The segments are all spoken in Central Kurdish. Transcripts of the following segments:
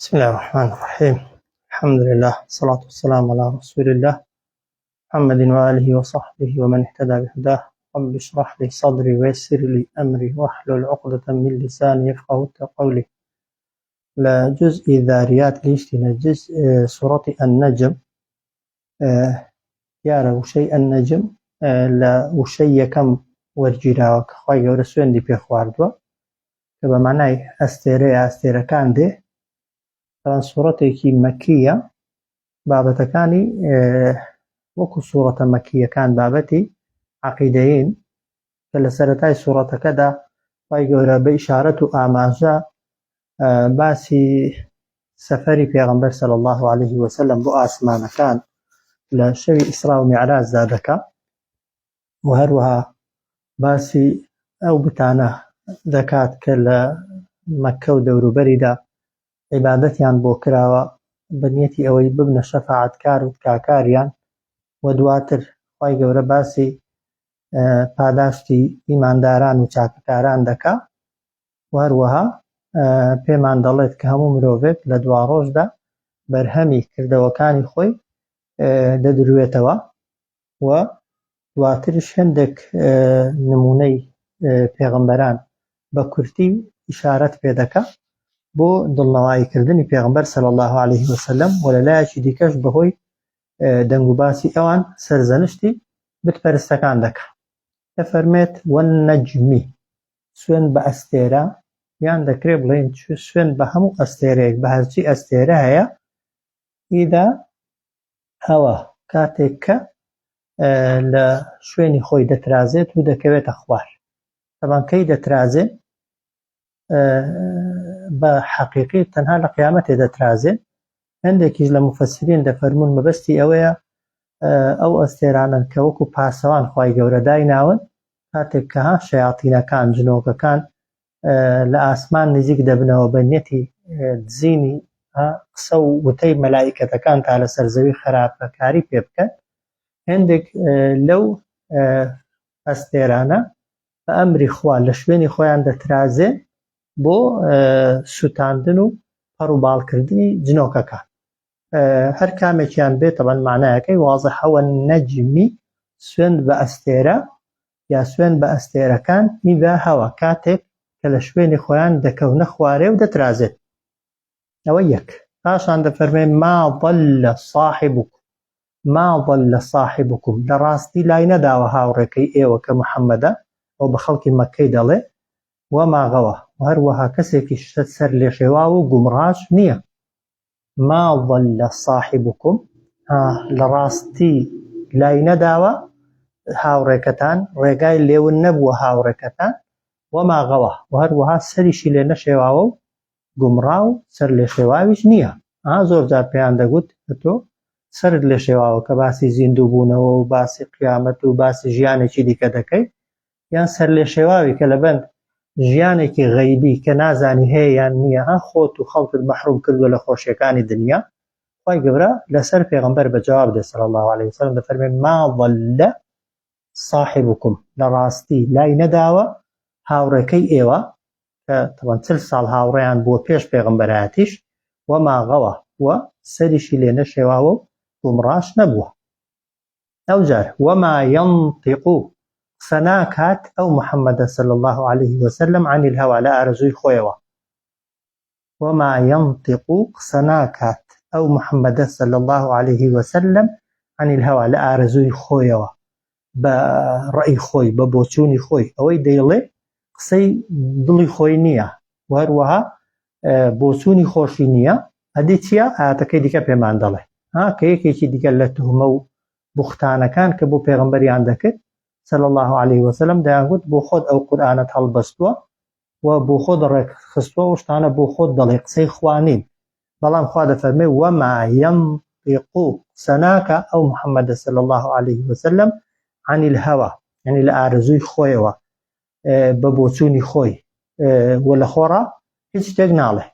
بسم الله الرحمن الرحيم. الحمد لله والصلاة والسلام على رسول الله محمد وآله وصحبه ومن اهتدى بهداه. رب اشرح لي صدري ويسر لي أمري واحلل عقدة من لساني يفقهوا قولي. لجزء الذاريات ليشتنا جزء سورة النجم. يارا وشيء النجم لا وشيء كم ورجيرا خواهي ورسوين دي بيخواردوا كما معناه أستيرا كان دي طبعا سورتێکی مەکیە بابەتەکانی وەکو سوورەتە مەکیەکان بابەتی عەقیدەیین کە لە سەرەتای سوورەتەکەدا خوای گەورە بە ئیشارەت و ئاماژە باسی سەفەری پێغەمبەر صلی الله عليه وسلم بۆ ئاسمانەکان لە شەوی ئیسرا و میعراجدا دەکات و هەروەها باسی ئەو بتانە دەکات کە لە مەککە و دەوروبەریدا عیبادەتیان بۆ کراوە بەنیەتی ئەوەی ببنە شەفاعەتکار و تکاکاریان و دواتر خوای گەورە باسی پاداشتی ئیمانداران و چاکەکاران دەکات و هەروەها پێمان دەڵێت کە هەموو مرۆڤێک لە دوا ڕۆژدا بەرهەمی کردەوەکانی خۆی دەدروێتەوە و دواترش هەندێک نمونەی پێغەمبەران بە کورتی ئیشارەت پێ دەکات بۆ دڵنەواییکردنی پێغەمبەر صلی الله عليه وسلم و لەلایەکی دیکەش بەهۆی دەنگ و باسی ئەوان سەرزەنشتی بتپەرستەکان دەکات. دەفەرمێت وەننەجمی سوێن بە ئەستێرە یان دەکرێت بڵێن سوێن بە هەموو ئەستێرەیەک بە هەرچی ئەستێرە هەیە ئیدا هەوا کاتێک کە لە شوێنی خۆی دەترازێت و دەکەوێتە خوار. طبعا کەی دەترازێت بە حەقیقی تەنها لە قیامەتێ دەترازێت. هەندێکیش لە مفەسرین دەفەرمون مەبەستی ئەوەیە ئەو ئەستێرانن کە وەکو پاسەوان خوای گەورە دایناون کاتێک کە شەیاطینەکان جنۆکەکان لە ئاسمان نزیک دەبنەوە بە نیەتی دزینی قسە و وتەی مەلایکەتەکان تا لەسەر زەوی خراپەکاری پێ بکەن هەندێک لەو ئەستێرانە بە ئەمری خوا لە شوێنی خۆیان دەترازێ بۆ سوتاندن و پەڕووباڵکردنی جنۆکەکان. هەر کامێکیان بێت طبعاً معنایەکەی واضحە. وەننەجمی سوێن بە ئەستێرە یا سوێن بە ئەستێرەکان ئیدا هەوا کاتێک کە لە شوێنی خۆیان دەکەونە خوارێ و دەترازێت. ئەوە یەک. پاشان دەفەرمێ ما ضل صاحبكم لە ڕاستی لای نەداوە هاوڕێکەی ئێوە کە محەممەدە ئەو بە خەڵکی مەککەی دەڵێ وما غەوە و هەروەها کەسێکی سەر لێشێوا و گومڕاش نییە. ما ضل صاحبكم لە ڕاستی لای نەداوە هاوڕێکەتان ڕێگای لێون نەبووە هاوڕێکەتان وما غەوە و هەروەها سەریشی لێ نەشێواوە و گومڕا و سەر لێشێواویش نییە. زۆر جار پێیان دەگوت تۆ سەرت لێشێواوە کە باسی زیندوو بوونەوە و باسی قیامەت و باسی ژیانێکی دیکە دەکەی یان سەر لێشێواوی کە لەبەند ژیانێکی غەیبی کە نازانی هەیە یان نییە خۆت و خەڵکت مەحروم کردووە لە خۆشیەکانی دنیا. خوای گەورە لەسەر پێغەمبەر بەجواب دێ صلی الله عليه وسلم دەفەرمێ ما ضل صاحبكم لە ڕاستی لای نەداوە هاوڕێکەی ئێوە کە طبعاً 40 ساڵ هاوڕێیان بووە پێش پێغەمبەرایەتیش وما غەوە و سەریشی لێ نەشێواوە و گومڕاش نەبووە. ئەوجار وما ينطق سناكات أو محمد صلى الله عليه وسلم عن الهوى لا أرزوي خويوة. وما ينطق سناكات أو محمد صلى الله عليه وسلم عن الهوى لا أرزوي خويوة برأي خوي ببوچوني خوي أوي ديلي قصي دلي خوي نية وهروها بوچوني خوشي نية هديتيا آتاكي ديكا بيمان دلي كيكي ديكا لتهمو بختانا كان كبو پیغمبري عندك صلى الله عليه وسلم دەیانگوت بۆ خۆت ئەو قورئانەت هەڵبەستووە و بۆ خۆت ڕێکخستووە و شتانە بۆ خۆت دەڵێ قسەی خوانین. بەڵام خوا دەفەرمێ وما ينطق سەناکە ئەو محەممەد صلى الله عليه وسلم عن الهوى يعني لە ئارزووی خۆیەوە بە بۆچوونی خۆی و لە خۆڕا هیچ شتێک ناڵێ.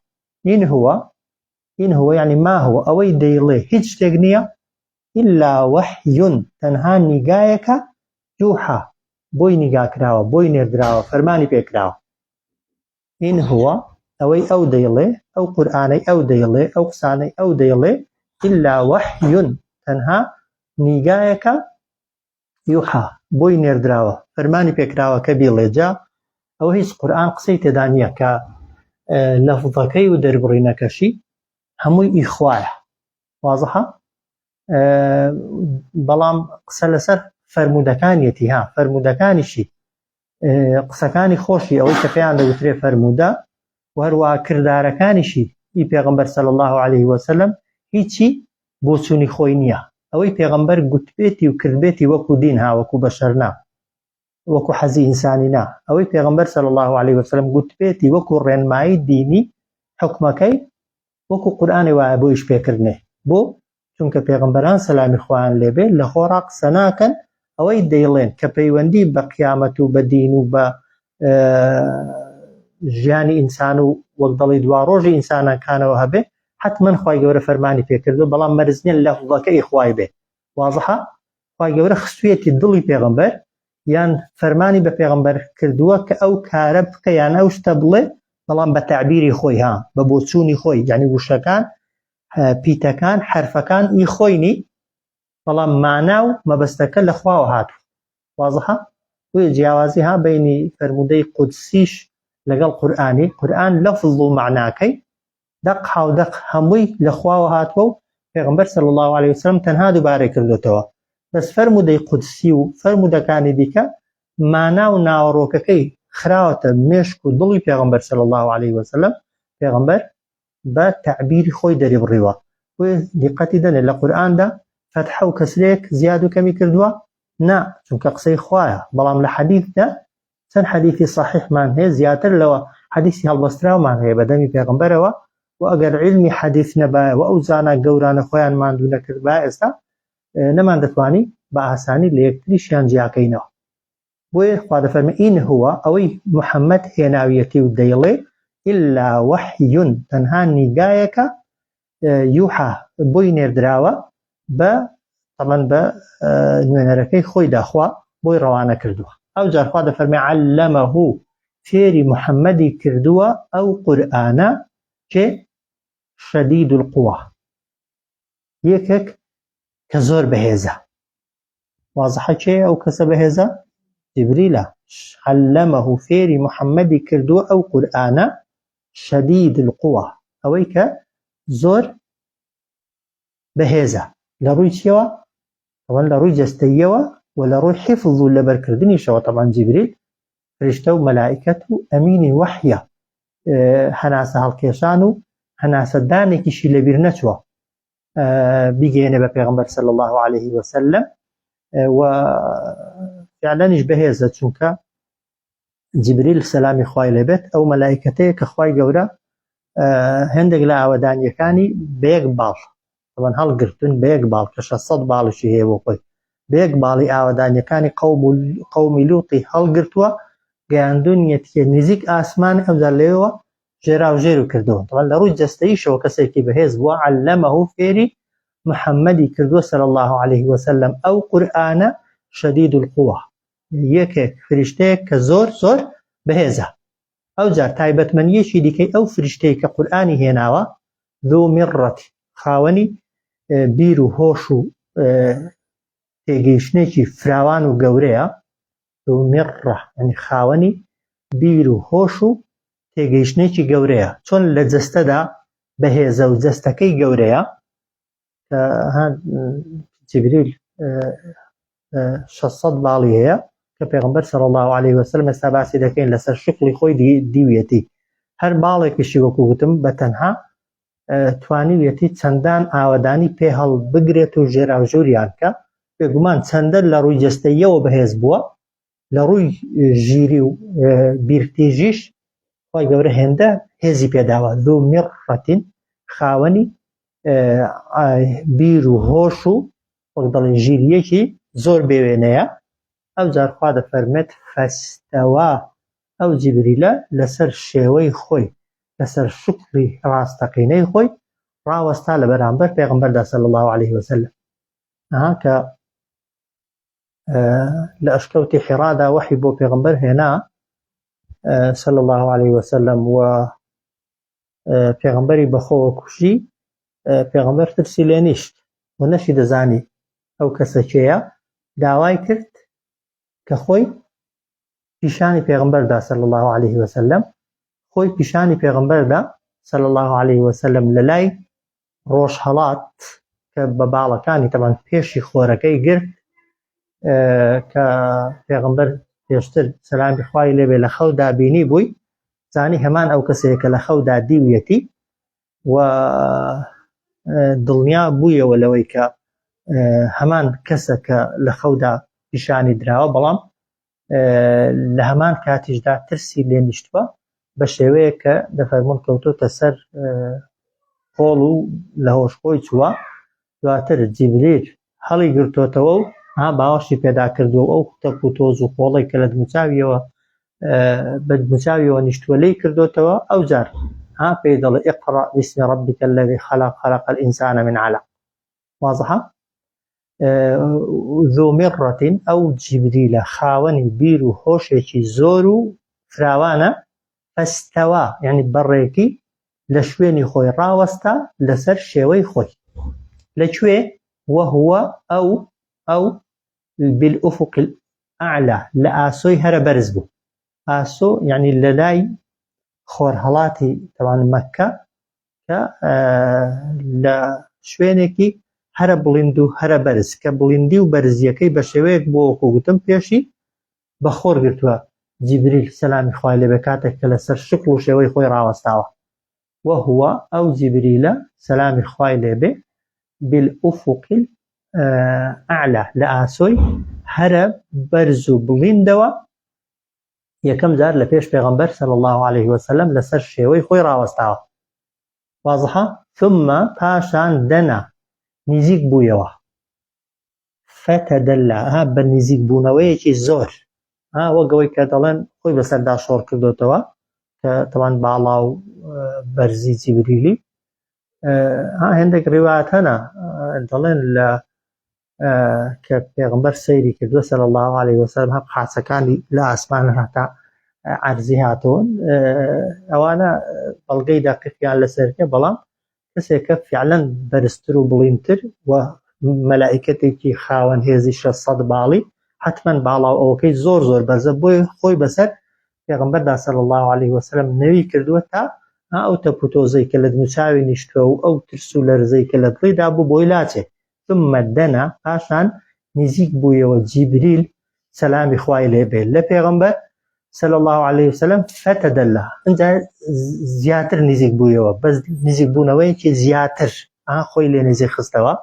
این هو يعني ما هو ئەوەی دەیڵێ هیچ شتێک نییە إلا وحي تەنها نیگایەکە يوحى بۆی نیگا کراوە بۆی نێردراوە فەرمانی پێکراوە. این هو ئەوەی ئەو دەیڵێ ئەو قورئانەی ئەو دەیڵێ ئەو قسانەی ئەو دەیڵێ إلا وحی تەنها نیگایەکە یوحا بۆی نێردراوە فەرمانی پێکراوە کە بیڵێ جا ئەوە هیچ قورئان قسەی تێدا نییە کە لەفظەکەی و دەربڕینەکەشی هەمووی ئیخوایە وازەحە بەڵام قسە لەسەر فەرمودەکانیەتی فەرمودەکانیشی قسەکانی خۆشی ئەوەی کە پێیان دەوترێ فەرمودە و هەروەها کردارەکانیشی ئی پێغەمبەر صلی الله عليه وسلم هیچی بۆ چوونی خۆی نییە ئەوەی پێغەمبەر گوتبێتی و کردبێتی وەکو دین وەکو بەشەر نا وەکو حەزی ئینسانی نا ئەوەی پێغەمبەر صلی الله عليه وسلم گوتبێتی وەکو ڕێنمایی دینی حکمەکەی وەکو قورئانی وایە بۆ ئیش پێکردنێ بۆ چونکە پێغەمبەران سەلامی خوایان لێبێ لە خۆڕا قسە ناکەن ئەوەی دەیڵێن کە پەیوەندی بە قیامەت و بە دین و بە ژیانی ئینسان و وەک دەڵی دوا ڕۆژی ئینسانەکانەوە هەبێ حتمەن خوای گەورە فەرمانی پێکردو بەڵام مەرج نییە لەفظەکەی خوای بێ وازەحە خوای گەورە خستوویەتی دڵی پێغەمبەر یان فەرمانی بە پێغەمبەر کردووە کە ئەو کارە بکە یان ئەو شتە بڵێ بەڵام بە تعبیری خۆی بە بۆچوونی خۆی یعنی وشەکان پیتەکان حرفەکان ئی خۆینی بەڵام مانا و مەبەستەکە لە خواوە هاتوو وازەحە بۆیە جیاوازی بەینی فەرمودەی قودسیش لەگەڵ قورئانی قورئان لەفظ و معناکەی دەق هاودەق هەمووی لە خواوە هاتووە و پێغەمبەر صلی الله عليه وسلم تەنها دووبارەی کردوتەوە بەس فەرمودەی قودسی و فەرمودەکانی دیکە مانا و ناوەڕۆکەکەی خراوەتە مێشک و دڵی پێغەمبەر صلی الله عليه وسلم پێغەمبەر بە تعبیری خۆی دەری بڕیوە بۆیە دیقەتی دەنێ لە قورئاندا فتحە و کەسرێک زیاد و کەمی کردووە نا چونکە قسەی خوایە بەڵام لە حەدیثدا چەند حەدیثی صحیحمان هەیە زیاتر لەوە حەدیثی هەڵبەستراومان هەیە بەدەمی پێغەمبەرەوە و ئەگەر علمی حەدیث نەبایە و ئەو زانە گەورانە خۆیان ماندوو نەکرد با ئێستا نەمان دەتوانی بە ئاسانی لە یەکتریشیان جیاکەینەوە بۆیە خوا دەفەرمێ ئین هووە ئەوەی محەممەد هێناویەتی و دەیڵێ إلا وحی تەنها نیگایەکە یوحا بۆی نێردراوە بە تەمەن بە نوێنەرەکەی خۆی داخوا بۆی ڕەوانە کردووە ئەو جار خوا دەفەرمێ علەمەه فێری محەممەدی کردووە ئەو قورئانە کێ شەدید القووە یەکێک کە زۆر بەهێزە وازەحە کێ ئەو کەسە بەهێزە جیبریلە علەمەه فێری محەممەدی کردووە ئەو قورئانە شەدید القووە ئەوەی کە زۆر بەهێزە لە ڕووی چیەوە ئەوەن لە ڕووی جەستەییەوە و لە ڕووی حیفظ و لەبەرکردنیشەوە تەمان جیبریل فریشتە و مەلائیکەت و ئەمینی وحیە هەناسە هەڵکێشان و هەناسە دانێکیشی لەبیر نەچووە بیگەێنێ بە پێغەمبەر صلی الله عليه وسلم و فعلەنیش بەهێزە چونکە جیبریل سەلامی خوای لێبێت ئەو مەلائیکەتەیە کە خوای گەورە هەندێک لە ئاوەدانیەکانی بە یەک باڵ طبعاً هەڵگرتن بە یەک باڵ کە 600 باڵشی هەیە بۆ خۆی بە یەک باڵی ئاوەدانیەکانی قەومی لووتی هەڵگرتووە گەیاندونیەتیە نزیک ئاسمان ئەودا لێەوە ژێراوژێر و کردەوە طبعاً لە ڕووی جەستەییشەوە کەسێکی بەهێز بووە علەمەه فێری محەممەدی کردووە صلی الله عليه وسلم ئەو قورئانە شەدید القووە یەکێک فریشتەیەک کە زۆر زۆر بەهێزە ئەو جار تایبەتمەندیەکی دیکەی ئەو فریشتەی کە قورئانی هێناوە ذو مرڕەت خاوەنی بیر و هۆش و تێگەیشتنێکی فراوان و گەورەیە ذو مرڕە یعنی خاوەنی بیر و هۆش و تێگەیشتنێکی گەورەیە چۆن لە جەستەدا بەهێزە و جەستەکەی گەورەیە کە جیبریل 600 باڵی هەیە کە پێغەمبەر صلی الله عليه وسلم ئێستا باسی دەکەین لەسەر شکلی خۆی دیویەتی هەر باڵێکیشی وەکو گوتم بە تەنها توانیویەتی چەندان ئاوەدانی پێ هەڵ بگرێت و ژێراوژووریان کە بێگومان چەندە لە ڕووی جەستەییەوە بەهێز بووە لە ڕووی ژیری و بیرتیژیش خۆی گەورە هێندە هێزی پێداوە ذو مرڕەتین خاوەنی بیر و هۆش و وەک دەڵێن ژیریەکی زۆر بێوێنەیە ئەو جار خوا دەفەرمێت فەستەوا ئەو جیبریلە لەسەر شێوەی خۆی لەسەر شکلی ڕاستەقینەی خۆی ڕاوەستا لە بەرامبەر پێغەمبەردا صلی الله عليه وسلم کە لە ئەشکەوتی حیرادا وحی بۆ پێغەمبەر هێنا صلی الله عليه وسلم و پێغەمبەری بەخۆوە کوژی، پێغەمبەر ترسی لێ نیشت و نەشی دەزانی ئەو کەسە کێیە، داوای کرد کە خۆی پیشانی پێغەمبەردا صلی الله عليه وسلم، خۆی پیشانی پێغەمبەردا صلی الله عليه وسلم لە لای ڕۆژهەڵات کە بە باڵەکانی تەمان پێشی خۆرەکەی گرت کە پێغەمبەر پێشتر سەلامی خوای لێبێ لە خەودا بینی بووی، زانی هەمان ئەو کەسەیە کە لە خەودا دیویەتی و دڵنیا بوویەوە لەوەی کە هەمان کەسە کە لە خەودا پیشانی دراوە، بەڵام لە هەمان کاتیشدا ترسی لێ نیشتووە بە شێوەیە کە دەفەرمون کەوتۆتە سەر خۆڵ و لە هۆشخۆی چووە. دواتر جیبریل هەڵی گرتۆتەوە و باوەشی پێدا کردووە ئەو تەک و تۆز و خۆڵی کە لە دموچاویەوە نیشتووە لی کردوتەوە، ئەو جار پێی دەڵێ اقرأ باسم ربك الذي خلق خلق الإنسان من علق. واضحة؟ ذو مرة ئەو جیبریلە خاوەنی بیر و هۆشێکی زۆر و فراوانە، فاستەوا یعنی بەڕێکی لە شوێنی خۆی ڕاوەستا لەسەر شێوەی خۆی. لەکوێ؟ وهو ئەو بالأفق الأعلى لە ئاسۆی هەرە بەرز بوو. ئاسۆ یعنی لە لای خۆرهەڵاتی تەوان مەککە کە لە شوێنێکی هەرە بڵیند و هەرە بەرز، کە بڵیندی و بەرزیەکەی بە شێوەیەک بۆ وەکو گوتم پێشی بە خۆر گرتووە جیبریل سەلامی خوای لێبێ کاتێک کە لەسەر شکل و شێوەی خۆی ڕاوەستاوە. وهو ئەو جیبریلە سەلامی خوای لێبێ بالأفق الأعلى لە ئاسۆی هەرە بەرز و بڵیندەوە یەکەم جار لە پێش پێغەمبەر صلی الله عليه وسلم لەسەر شێوەی خۆی ڕاوەستاوە. واضحە؟ ثم پاشان دەنا نزیک بوویەوە، فتەدەلا بە نزیک بوونەوەیەکی زۆر، وەگەوەی کە دەڵێن خۆی بەسەردا شۆڕ کردوتەوە کە تەوان باڵا و بەرزی جیبریلی. هەندێک ڕیوایەت هەنا دەڵێن لە کە پێغەمبەر سەیری کردووە صلی الله عليه وسلم هەم قاچەکانی لە ئاسمان هەتا عەرزی هاتەوەن، ئەوانە بەڵگەی داقیقیان لەسەرکە، بەڵام کەسێکە فعلەن بەرزتر و بڵیندتر و مەلائیکەتێکی خاوەن هێزی 600 باڵی حتمەن باڵا و ئەوەکەی زۆر زۆر بەرزە، بۆی خۆی بەسەر پێغەمبەردا صلی الله عليه وسلم نەوی کردووە تا ئەو تەپوتۆزەی کە لە دموچاوی نیشتووە و ئەو ترس و لەرزەی کە لە دڵیدا بوو بۆی لاچێ. ثم دەنا پاشان نزیک بوویەوە جیبریل سەلامی خوای لێبێ لە پێغەمبەر صلی الله عليه وسلم، فتەدەلا ئەنجا زیاتر نزیک بوویەوە، بەس نزیک بوونەوەیەکی زیاتر خۆی لێ نزیک خستەوە.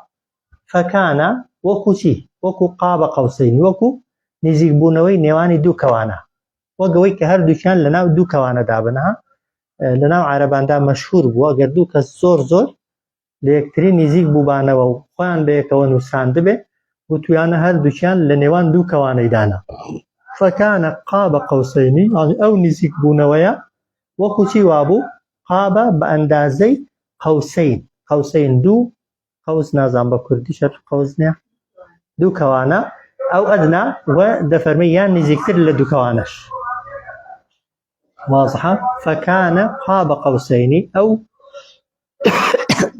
فەکانە وەکو چی؟ وەکو قابە قەوسەین، وەکو نزیک بوونەوەی نێوانی دوو کەوانە، وەگەوەی کە هەردووکیان لەناو دوو کەوانە دابنها. لەناو عەرەباندا مەشهور بووە گەر دوو کەس زۆر زۆر لە یەکتری نزیک بووبانەوە و خۆیان بە یەکەوە نووساندبێ و تویانە هەردووکیان لە نێوان دوو کەوانەیدانا. فەکانە قابە قەوسەینی ئەو نزیک بوونەوەیە وەکو چی وابوو؟ قابە بە ئەندازەی قەوسەین. قەوسەین دوو قەوس، نازان بە کوردی شەر قەوس نییە، دوو کەوانە، ئەو ئەدنا و دەفەرمێ یان نزیکتر لە دوو کەوانەش. واضحە؟ فەکانە قابە قەوسەینی ئەو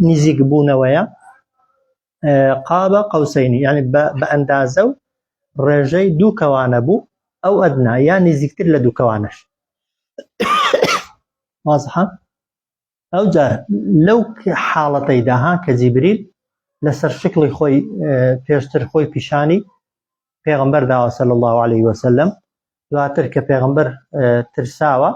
نزیک بوونەوەیە، قابە قەوسەینی یعنی بە ئەندازە و ڕێژەی دوو کەوانە بوو، ئەو ئەدنا یان نزیکتر لە دوو کەوانەش. واضحە؟ ئەو جار لەو حاڵەتەیدا کە جیبریل لەسەر شکڵی خۆی پێشتر خۆی پیشانی پێغەمبەر داوە صلی الله عليه وسلم، دواتر کە پێغەمبەر ترساوە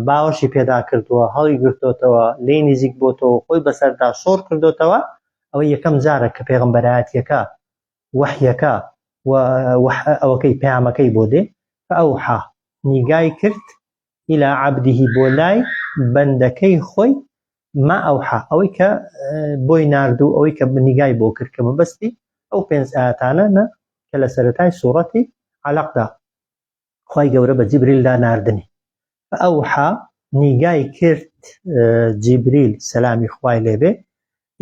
باوەشی پێدا کردووە، هەڵی گرتوتەوە، لێی نزیک بۆتەوە، خۆی بەسەردا شۆڕ کردوتەوە. ئەوە یەکەم جارە کە پێغەمبەرایەتیەکە وەحیەکە و ئەوەکەی پەیامەکەی بۆ دێ، فەئەوحا نیگای کرد إلى عبده بۆ لای بەندەکەی خۆی ما ئەوحا ئەوەی کە بۆی ناردوو، ئەوەی کە نیگای بۆ کرد کە مەبەستی ئەو 5 ئاەتانە کە لە سەرەتای سوورەتی عەلەقدا خوای گەورە بە جیبریلدا ناردنی. فەئەوحا نیگای کرد جیبریل سەلامی خوای لێبێ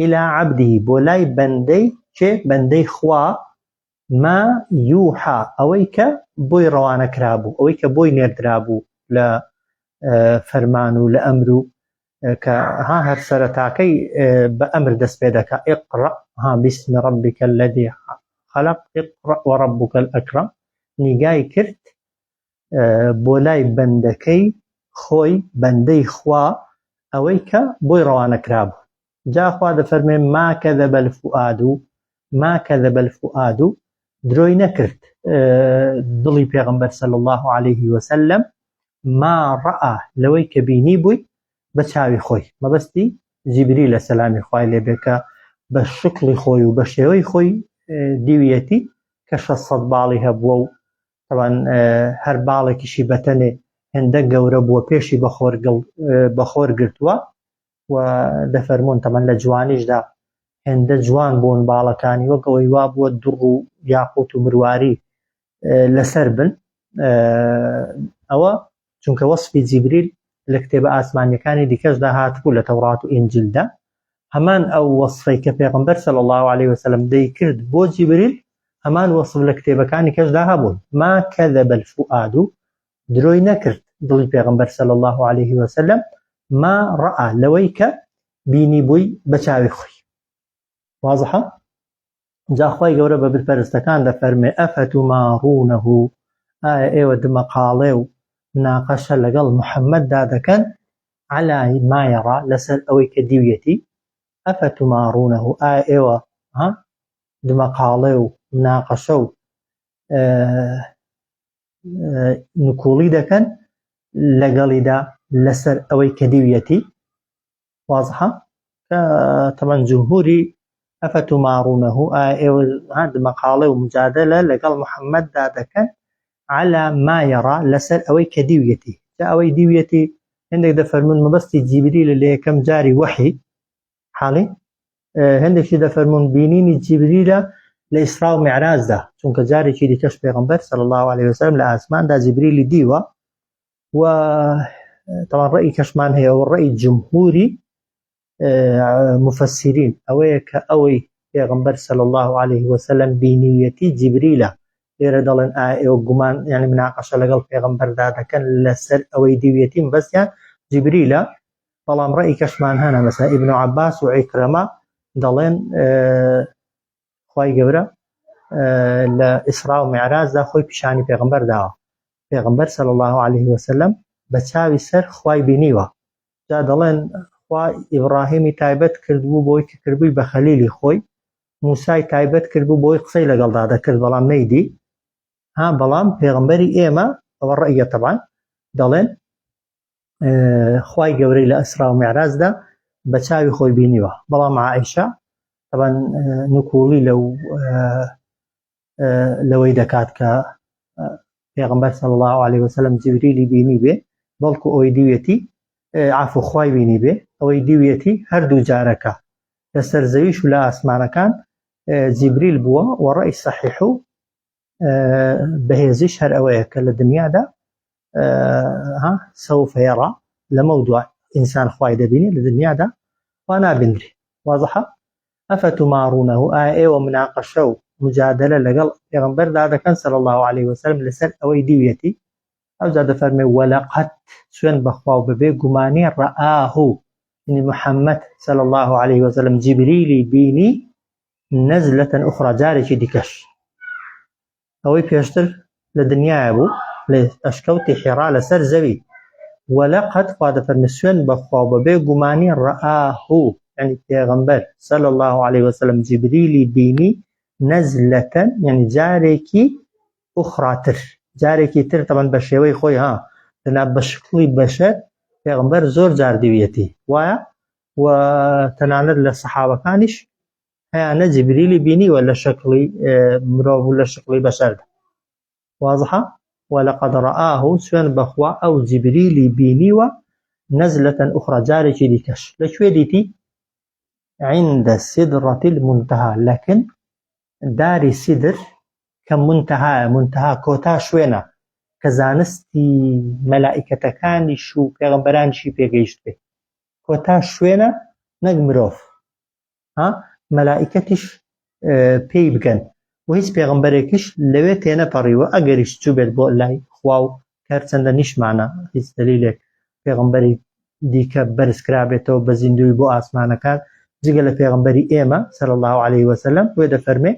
إلى عبده بۆ لای بەندەی کێ؟ بەندەی خوا، ما یوحا ئەوەی کە بۆی ڕەوانە کرابوو، ئەوەی کە بۆی نێردرابوو لە فەرمان و لە ئەمر و کە هەر سەرەتاکەی بە ئەمر دەست پێ دەکات ئیقڕە بسم ربك الذي خلق اقرأ وربك الأكرم نیگای کرد بۆ لای بەندەکەی خۆی بەندەی خوا ئەوەی کە بۆی ڕەوانە کرابوو. جا خوا دەفەرمێ ما كذب الفؤاد ما كذب الفؤاد درۆی نەکرد دڵی پێغەمبەر صلی الله عليه وسلم ما ڕەئا لەوەی کە بینی بووی بە چاوی خۆی. مەبەستی جیبریلە سەلامی خوای لێبێ کە بە شکڵی خۆی و بە شێوەی خۆی دیویەتی کە 600 باڵی هەبووە و طبعاً هەر باڵێکیشی بەتەنێ هێندە گەورە بووە پێشی بەخۆر گرتووە و دەفەرمون طبعاً لە جوانیشدا هێندە جوان بوون باڵەکانی وەک ئەوەی وا بووە دوڕ و یاقوت و مرواری لەسەر بن. ئەوە چونکە وەصفی جیبریل لە کتێبە ئاسمانیەکانی دیکەشدا هاتبوو لە تەورات و ئینجیلدا هەمان ئەو وەصفەی کە پێغەمبەر صلی الله عليه وسلم دەیکرد بۆ جیبریل هەمان وەصف لە کتێبەکانی کەشدا هەبوون. ما كذب الفؤاد درۆی نەکرد دڵی پێغەمبەر صلی الله عليه وسلم ما ڕەئا لەوەی کە بینی بووی بە چاوی خۆی. واضحە؟ جا خوای گەورە بە بتپەرستەکان دەفەرمێ ئەفەتوماڕونەه ئایا ئێوە دمەقاڵێ و مناقەشە لەگەڵ محەممەددا دەکەن على ما يرى لەسەر ئەوەی کە دیویەتی. ئەفەتوماڕونەه ئایا ئێوە دمەقاڵێ و مناقەشە و نکوڵی دەکەن لەگەڵیدا لەسەر ئەوەی کە دیویەتی. واضحە؟ طبعا جمهوری ئەفەتوماڕونەه ئایا ئێوە دمەقاڵێ و مجادلە لەگەڵ محەممەددا دەکەن على ما يرى لەسەر ئەوەی کە دیویەتی. جا ئەوەی دیویەتی هەندێک دەفەرمون مەبەستی جیبریلە لە یەکەم جاری وەحی حاڵی، هەندێکی دەفەرمون بینینی جیبریلە لە ئیسرا و معراجدا چونکە جارێکی دیکەش پێغەمبەر صلی الله عليه وسلم لە ئاسماندا جیبریلی دیوە و طبعا ڕەئی کەشمان هەیە و ڕەئی جمهوری مفسرین ئەوەیە کە ئەوەی پێغەمبەر صلی الله عليه وسلم بینیەتی جیبریلە. لێرە دەڵێن ئێوە گومان یعنی مناقەشە لەگەڵ پێغەمبەردا دەکەن لەسەر ئەوەی دیویەتی مەبەستیان جیبریلە. بەڵام ڕەئی کەشمان هەنە مەسەلا ئیبن عەباس و عیکرەمە دەڵێن خوای گەورە لە ئیسرا و معراجدا خۆی پیشانی پێغەمبەر داوە. پێغەمبەر صلی الله عليه وسلم بە چاوی سەر خوای بینیوە. جا دەڵێن خوا ئیبراهیمی تایبەت کردبوو بۆی کە کردبووی بە خەلیلی خۆی، موسای تایبەت کردبوو بۆی قسەی لەگەڵدا دەکرد بەڵام نەیدی. بەڵام پێغەمبەری ئێمە ئەوە ڕەئیە طبعاً دەڵێن خوای گەورەی لە ئیسرا و معراجدا بە چاوی خۆی بینیوە. بەڵام عائیشە طبعاً نکوڵی لەوەی دەکات کە پێغەمبەر صلی الله عليه وسلم جیبریلی بینی بێ بەڵکو ئەوەی دیویەتی عفو خوای بینی بێ ئەوەی دیویەتی هەردوو جارەکە لەسەر زەویش و لە ئاسمانەکان جیبریل بووە و ڕەئی سەحیح و بەهێزیش هەر ئەوەیە کە لە دنیادا سەوف یەڕا لەمە دوای ئینسان خوای دەبینی لە دنیادا وا نابینری. واضحە؟ ئەفەتوماڕونەه ئایا ئێوە مناقەشە و مجادلە لەگەڵ پێغەمبەردا دەکەن صلی الله عليه وسلم لەسەر ئەوەی دیویەتی. ئەوجا دەفەرمێ وەلەقەد سوێن بەخوا و بەبێ گومانی ڕەئاه یعنی محەممەد صلی الله عليه وسلم جیبریلی بینی نەزلەتەن ئوخرا جارێکی دیکەش. ئەوەی پێشتر لە دنیایە بوو لە ئەشکەوتی حیرا لەسەر زەوی. وەلەقەد خوا دەفەرمێ سوێن بەخوا و بەبێ گومانی ڕەئاه یعنی پێغەمبەر صلی الله عليه وسلم جیبریلی بینی نەزلەتەن یعنی جارێکی ئوخراتر جارێکی تر طبعاً بە شێوەی خۆی لەنا بە شکڵی بەشەر پێغەمبەر زۆر جار دیویەتی وایە و تەنانەت لە سەحابەکانیش هەیانە جیبریلی بینیوە لە شکڵی مرۆڤ و لە شکڵی بەشەردا. واضحە؟ وەلەقەد ڕەئاه سوێن بەخوا ئەو جیبریلی بینیوە نەزلەتەن ئوخرا جارێکی دیکەش. لەکوێ دیتی؟ عند سدرة المنتهى لەکن داری سیدر کە منتەها کۆتا شوێنە کە زانستی مەلائیکەتەکانیش و پێغەمبەرانیشی پێگەیشت بێ. کۆتا شوێنە نەک مرۆڤ مەلائیکەتیش پێی بگەن و هیچ پێغەمبەرێکیش لەوێ تێنەپەڕیوە ئەگەریش چوو بێت بۆ لای خوا و کار چەندە نیشمانە هیچ دەلیلێک پێغەمبەری دیکە بەرزکرابێتەوە بە زیندوی بۆ ئاسمانەکان جگە لە پێغەمبەری ئێمە صلی الله عليه وسلم وێ دەفەرمێ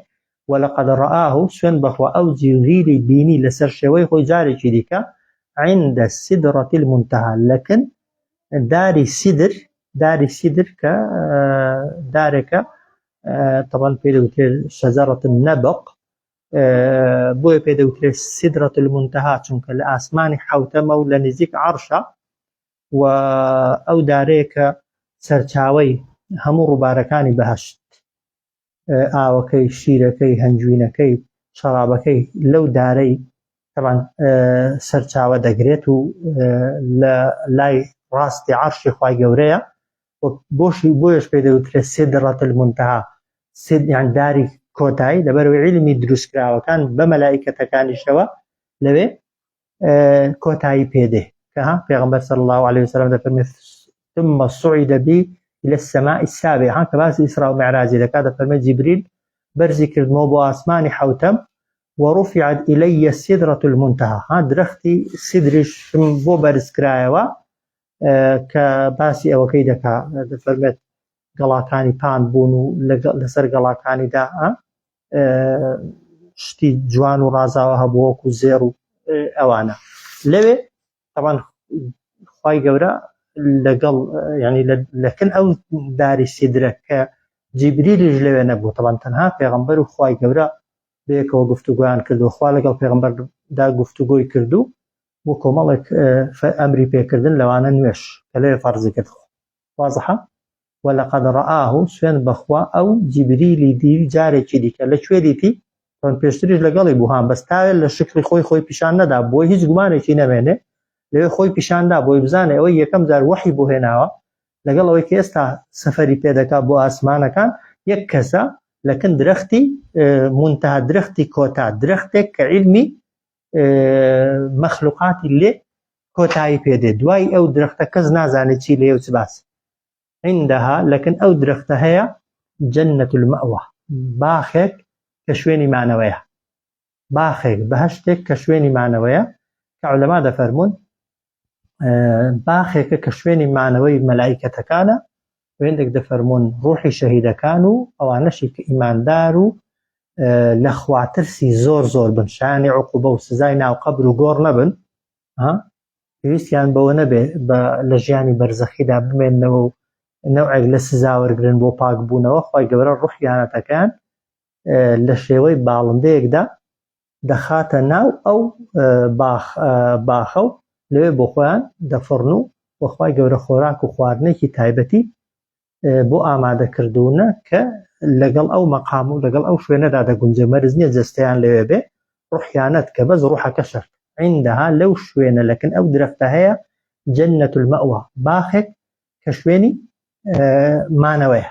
ولقد رآه سوێن بەخوا ئەو جیبریلی بینی لەسەر شێوەی خۆی جارێکی دیکە عند السدرة المنتهى لكن داری سیدر کە دارێکە طبعا پێدەوترێت شەجەرەة النەبق بۆیە پێدەوترێت سدرة المنتهى چونکە لە ئاسمانی حەوتەمە و لە نزیک عەرشە و ئەو دارەیەکە سەرچاوەی هەموو ڕووبارەکانی بەهەشت ئاوەکەی شیرەکەی هەنجوینەکەی شەرابەکەی لەو دارەی طبعا سەرچاوە دەگرێت و لە لای ڕاستی عەرشی خوای گەورەیە بۆیش پێدەوترێت سدرة المنتهى یان داری کۆتایی لەبەرەوەی عیلمی دروستکراوەکان بە مەلائیکەتەکانیشەوە لەوێ کۆتایی پێدێ کە پێغەمبەر صلی الله عليه وسلم دەفەرمێت ثم صعد بي إلى السماء السابعة کە باسی ئیسرا و معراجی دەکات دەفەرمێت جیبریل بەرزی کردمەوە بۆ ئاسمانی حەوتەم ورفعت إلي السدرة المنتهى درختی سدریش بۆ بەرزکرایەوە کە باسی ئەوەکەی دەکا دەفەرمێت گەڵاکانی پان بوون و لەسەر گەڵاکانیدا شتی جوان و ڕازاوە هەبوو وەکو زێڕ و ئەوانە لەوێ طبعا خوای گەورە لەگەڵ ینی لەکن ئەو داری سیدرە کە جیبریلیش لەوێ نەبوو طبعا تەنها پێغەمبەر و خوای گەورە بەیەکەوە گفتوگویان کردو خوا لەگەڵ پێغەمبەردا گفتوگۆی کردو بۆ کۆمەڵێک ئەمری پێکردن لەوانە نوێش کە لەوێ فەرزی کرد وازحە ولقد رآه سوێن بەخوا ئەو جیبریلی دی جارێکی دیکە لەکوێ دیتی پێشتریش لەگەڵی بوو هاان بەستاوێت لە شکلی خۆی پیشان نەدا بۆی هیچ گومانێکی نەمێنێ لەوێ خۆی پیشاندا بۆی بزانێ ئەوەی یەکەم جار وحی بۆ هێناوە لەگەڵ ئەوەی کە ئێستا سەفەری پێدەکات بۆ ئاسمانەکان یەک کەسە لەکن درەختی منتهى درەختی کۆتا درەختێک کە عیلمی مەخلوقاتی لێ کۆتایی پێدێ دوای ئەو درەختە کەس نازانێت چی لێ و چ باس عندها لەکن ئەو درەختە هەیە جەنەت المەئوە باخێک کە شوێنی مانەوەیە باخێک بەهەشتێک کە شوێنی مانەوەیە کە عولەما دەفەرمون باخێکە کە شوێنی مانەوەی مەلائیکەتەکانە وێندێک دەفەرمون ڕوحی شەهیدەکان و ئەوانەشی کە ئیماندار و لە خواترسی زۆر بن شانی عقوبە و سزای ناو قەبر و گۆڕ نەبن پێویستیان بەوە نەبێ لە ژیانی بەرزەخیدا بمێننەوە و نەوعێک لە سزا وەرگرن بۆ پاک بوونەوە خوای گەورە ڕوحیانەتەکان لە شێوەی باڵندەیەکدا دەخاتە ناو ئەو باخە و لەوێ بۆ خۆیان دەفڕن و وەخوای گەورە خۆراک و خواردنێکی تایبەتی بۆ ئامادەکردوونە کە لەگەڵ ئەو مەقام و لەگەڵ ئەو شوێنەدا دەگونجێ مەرز نییە جەستەیان لەوێ بێ ڕوحیانەت کە بەس ڕوحەکە شەرت عندها لەو شوێنە لەکن ئەو درەختە هەیە جەنەت المەئوە باخێک کە شوێنی مانەوەیە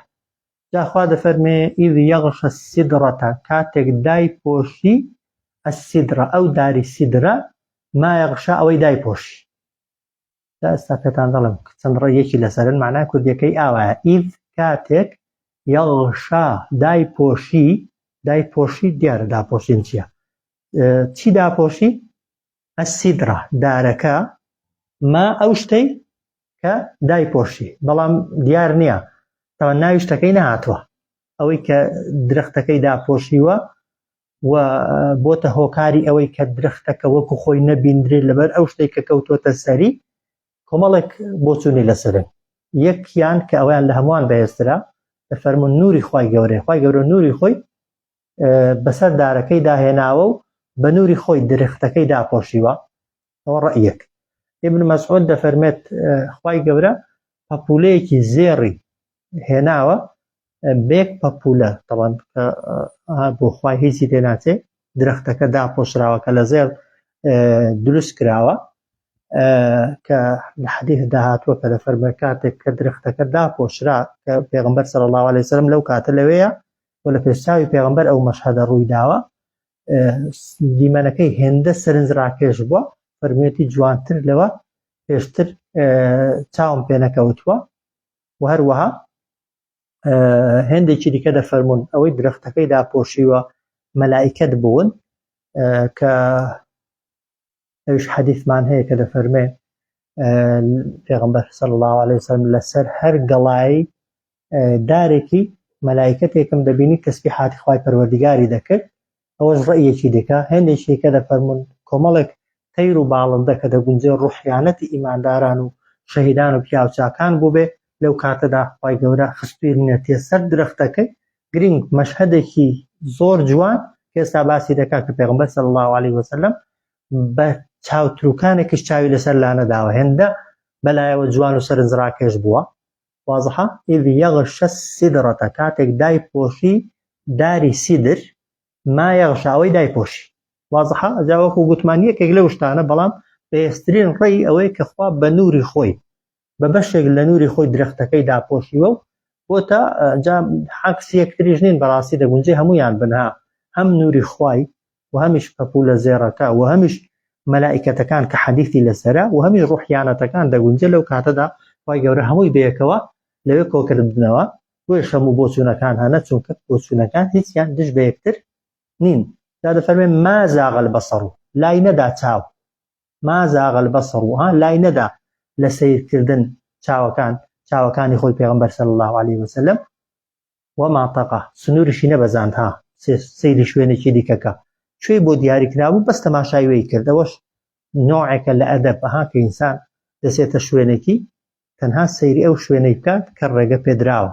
جاخوا دەفەرمێ ئیذ یەغشە السیدرەتە کاتێک دای پۆشی السیدرە ئەو داری سیدرە ما یەغشا ئەوەی دای پۆشی دا ئێستا پێتان دەڵێم چەند ڕێیەکی لەسەرن معنای کوردیەکەی ئاوایە ئیذ کاتێک یەغشا دای پۆشی دیارە داپۆشین چییە چی داپۆشی السیدرە دارەکە ما ئەو شتەی کە دای پۆشی بەڵام دیار نییە تەوە ناوی شتەکەی نەهاتووە ئەوەی کە درەختەکەی داپۆشیوە و بۆتە هۆکاری ئەوەی کە درەختەکە وەکو خۆی نەبیندرێت لەبەر ئەو شتێک کە کەوتووەتە سەری کۆمەڵێک بۆچوونی لەسەرن یەکیان کە ئەویان لە هەمووان بەهێزترا دەفەرمون نووری خوای گەورە نووری خۆی بەسەر دارەکەی داهێناوە و بە نووری خۆی درەختەکەی داپۆشیوە ئەوە ڕەئیەک ابن مەسعود دەفەرمێت خوای گەورە پەپولەیەکی زێڕی هێناوە بێک پەپولە طبعا بۆ خوای هیچی تێ ناچێ درەختەکە داپۆشراوە کە لە زێر دروست کراوە کە لە حەدیث داهاتووە کە دەفەرمێ کاتێک کە درەختەکە داپۆشرا کە پێغەمبەر صلی الله عليه وسلم لەو کاتە لەوەیە و لە پێشچاوی پێغەمبەر ئەو مەشهەدە ڕووی داوە دیمەنەکەی هێندە سەرنج ڕاکێش بووە فەرموویەتی جوانتر لەوە پێشتر چاوم پێ نەکەوتووە و هەروەها هێندێکی دیکە دەفەرمون ئەوەی درەختەکەی داپۆشیوە مەلائیکەت بوون کە ئەوش حەدیثمان هەیە کە دەفەرمێ پێغەمبەر صلی الله عليه وسلم لەسەر هەر گەڵایی دارێکی مەلایکەتێکم دەبینی تەسبیحاتی خوای پەروەردیگاری دەکرد ئەوەش ڕەیەکی دیکە هێندێکیکە دەفەرمون کۆمەڵێک تەیر و باڵندە کە دەگونجێ ڕوحیانەتی ئیمانداران و شەهیدان و پیاوچاکان بوو بێ لەو کاتەدا خوای گەورە خستوێنێتێ سەر درەختەکەی گرنگ مەشهەدێکی زۆر جوان کە ئێستا باسی دەکات کە پێغەمبەر صلی الله عليه وسلم بە چاوتروکانێکیش چاوی لەسەر لانەداوە هێندە بەلایەوە جوان و سەرنجڕاکێش بووە واضحە إذ يغشى السدرة کاتێک دای پۆشی داری سیدر ما يغشى ئەوەی دای پۆشی واضحە ئەجا وەکو گوتمان یەکێک لەو شتانە بەڵام بەهێزترین ڕێی ئەوەی کە خوا بە نووری خۆی بە بەشێک لە نووری خۆی درەختەکەی داپۆشیوە و بۆتە جا حەکس یەکتریش نین بەڕاستی دەگونجێ هەمویان بنها هەم نووری خوای و هەمیش پەپوولە زێڕەکە و هەمیش مەلائیکەتەکان کە حەدیثی لەسەرە و هەمیش ڕوحیانەتەکان دەگونجێ لەو کاتەدا خوای گەورە هەمووی بەیەکەوە لەوێ کۆکردنەوە بۆی شەموو بۆچوونەکان هەنە چونکە بۆچوونەکان هیچیان دش بە یەکتر نین دا دەفەرمێن ما زاغ البەسەڕ لای نەدا چاو ما زاغ البەسەڕ لای نەدا لە سەیرکردن چاوەکانی خۆی پێغەمبەر صلی الله عليه وسلم وما طغى سنوورشی نەبەزاند سەیری شوێنێکی دیکەکە کوێی بۆ دیاریکرابوو بەس تەماشای وێی کرد ئەوەش نوعێکە لە ئەدەب کە ئینسان دەچێتە شوێنێکی تەنها سەیری ئەو شوێنەی بکات کە ڕێگە پێدراوە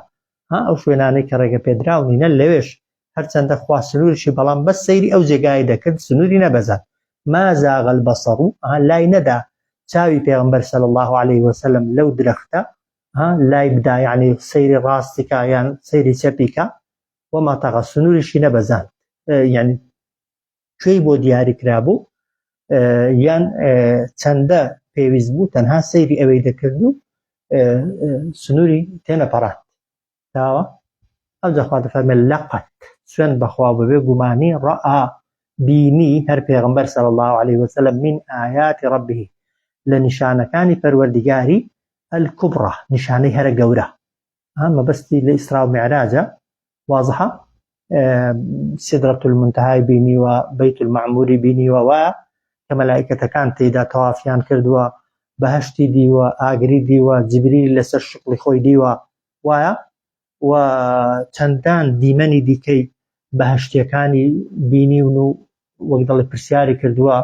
ئەو شوێنانەی کە ڕێگە پێدراونینە لەوێش هەرچەندە خوا سنوورشی بەڵام بەس سەیری ئەو جێگای دەکرد سنووری نەبەزان ما زاغ البەسەڕ لای نەدا چاوی پێغەمبەر صلی الله عليه وسلم لەو درەختە لای بدا یعنی سەیری ڕاستیکە یان سەیری چەپیکە وما طغى سنوورشی نەبەزان یعنی کوێی بۆ دیاری کرابوو یان چەندە پێویست بوو تەنها سەیری ئەوەی دەکرد و سنووری تێنەپەڕاند داوە ئەو جەخوا دەفەرمێت لەقەت سوێن بەخوا ببێ گومانی ڕەئا بینی هەر پێغەمبەر صلی الله عليه وسلم من آيات ربه لە نیشانەکانی پەروەردیگاری الكبرى نیشانەی هەرە گەورە مەبەستی لە ئیسرا و معراجە واضحە سدرة المنتهى بینیوە بەیت المەعموری بینیوە وایە کە مەلائیکەتەکان تێیدا تەوافیان کردووە بەهەشتی دیوە ئاگری دیوە جبریل لەسەر شقلی خۆی دیوە وایە و چەندان دیمەنی دیکەی بەهشتیەکانی بینیون و وەک دەڵێ پرسیاری کردووە